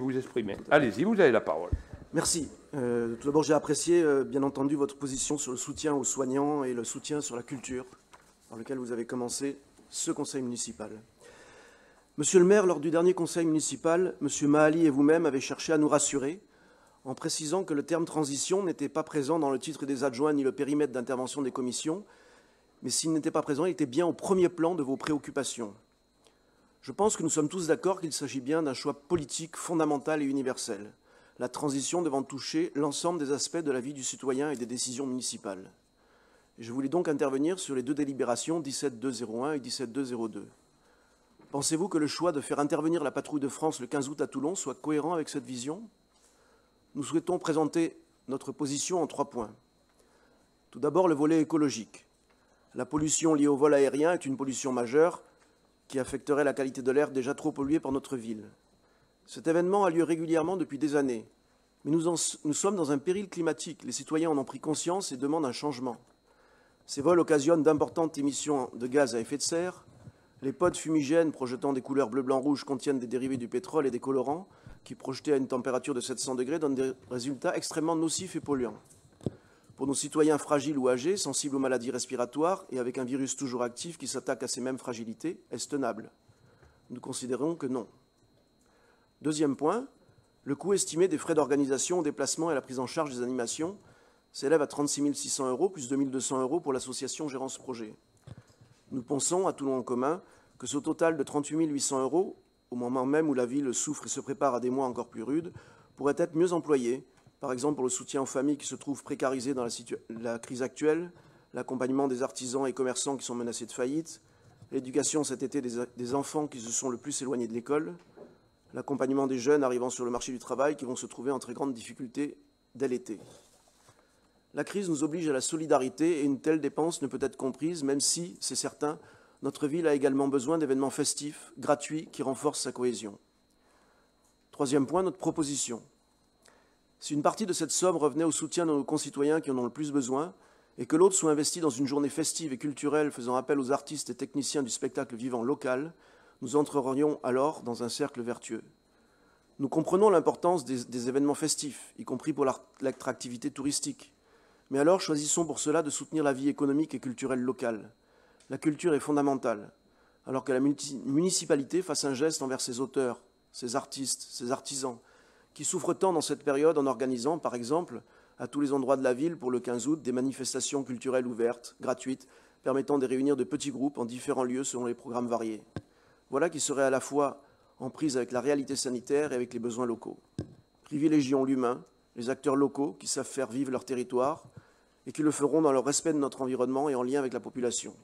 vous exprimer. Allez-y, vous avez la parole. Merci. Tout d'abord, j'ai apprécié, bien entendu, votre position sur le soutien aux soignants et le soutien sur la culture, par lequel vous avez commencé ce conseil municipal. Monsieur le maire, lors du dernier conseil municipal, Monsieur Mahali et vous-même avez cherché à nous rassurer en précisant que le terme transition n'était pas présent dans le titre des adjoints ni le périmètre d'intervention des commissions, mais s'il n'était pas présent, il était bien au premier plan de vos préoccupations. Je pense que nous sommes tous d'accord qu'il s'agit bien d'un choix politique fondamental et universel, la transition devant toucher l'ensemble des aspects de la vie du citoyen et des décisions municipales. Et je voulais donc intervenir sur les deux délibérations 17.201 et 17.202. Pensez-vous que le choix de faire intervenir la patrouille de France le 15 août à Toulon soit cohérent avec cette vision ? Nous souhaitons présenter notre position en 3 points. Tout d'abord, le volet écologique. La pollution liée au vol aérien est une pollution majeure qui affecterait la qualité de l'air déjà trop polluée par notre ville. Cet événement a lieu régulièrement depuis des années, mais nous sommes dans un péril climatique. Les citoyens en ont pris conscience et demandent un changement. Ces vols occasionnent d'importantes émissions de gaz à effet de serre. Les pods fumigènes projetant des couleurs bleu, blanc, rouge contiennent des dérivés du pétrole et des colorants qui, projetés à une température de 700 degrés, donnent des résultats extrêmement nocifs et polluants. Pour nos citoyens fragiles ou âgés, sensibles aux maladies respiratoires et avec un virus toujours actif qui s'attaque à ces mêmes fragilités, est-ce tenable? Nous considérons que non. Deuxième point, le coût estimé des frais d'organisation, au déplacement et à la prise en charge des animations s'élève à 36 600 € plus 2 200 € pour l'association gérant ce projet. Nous pensons, à Toulon en commun, que ce total de 38 800 €, au moment même où la ville souffre et se prépare à des mois encore plus rudes, pourrait être mieux employé, par exemple pour le soutien aux familles qui se trouvent précarisées dans la crise actuelle, l'accompagnement des artisans et commerçants qui sont menacés de faillite, l'éducation cet été des enfants qui se sont le plus éloignés de l'école, l'accompagnement des jeunes arrivant sur le marché du travail qui vont se trouver en très grande difficulté dès l'été. La crise nous oblige à la solidarité et une telle dépense ne peut être comprise, même si, c'est certain, notre ville a également besoin d'événements festifs, gratuits, qui renforcent sa cohésion. Troisième point, notre proposition. Si une partie de cette somme revenait au soutien de nos concitoyens qui en ont le plus besoin, et que l'autre soit investie dans une journée festive et culturelle faisant appel aux artistes et techniciens du spectacle vivant local, nous entrerions alors dans un cercle vertueux. Nous comprenons l'importance des événements festifs, y compris pour l'attractivité touristique. Mais alors choisissons pour cela de soutenir la vie économique et culturelle locale. La culture est fondamentale, alors que la municipalité fasse un geste envers ses auteurs, ses artistes, ses artisans, qui souffrent tant dans cette période en organisant, par exemple, à tous les endroits de la ville pour le 15 août, des manifestations culturelles ouvertes, gratuites, permettant de réunir de petits groupes en différents lieux selon les programmes variés. Voilà qui serait à la fois en prise avec la réalité sanitaire et avec les besoins locaux. Privilégions l'humain, les acteurs locaux qui savent faire vivre leur territoire et qui le feront dans le respect de notre environnement et en lien avec la population.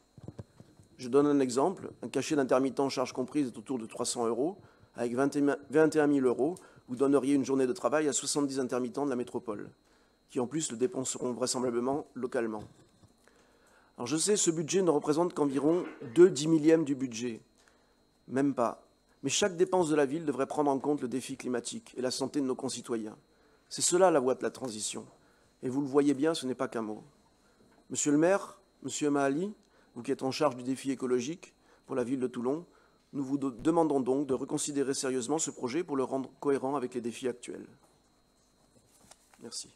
Je donne un exemple. Un cachet d'intermittent charge comprise est autour de 300 €. Avec 21 000 €, vous donneriez une journée de travail à 70 intermittents de la métropole, qui en plus le dépenseront vraisemblablement localement. Alors je sais, ce budget ne représente qu'environ 2/10 millièmes du budget. Même pas. Mais chaque dépense de la ville devrait prendre en compte le défi climatique et la santé de nos concitoyens. C'est cela la voie de la transition. Et vous le voyez bien, ce n'est pas qu'un mot. Monsieur le maire, Monsieur Mahali, vous qui êtes en charge du défi écologique pour la ville de Toulon, nous vous demandons donc de reconsidérer sérieusement ce projet pour le rendre cohérent avec les défis actuels. Merci.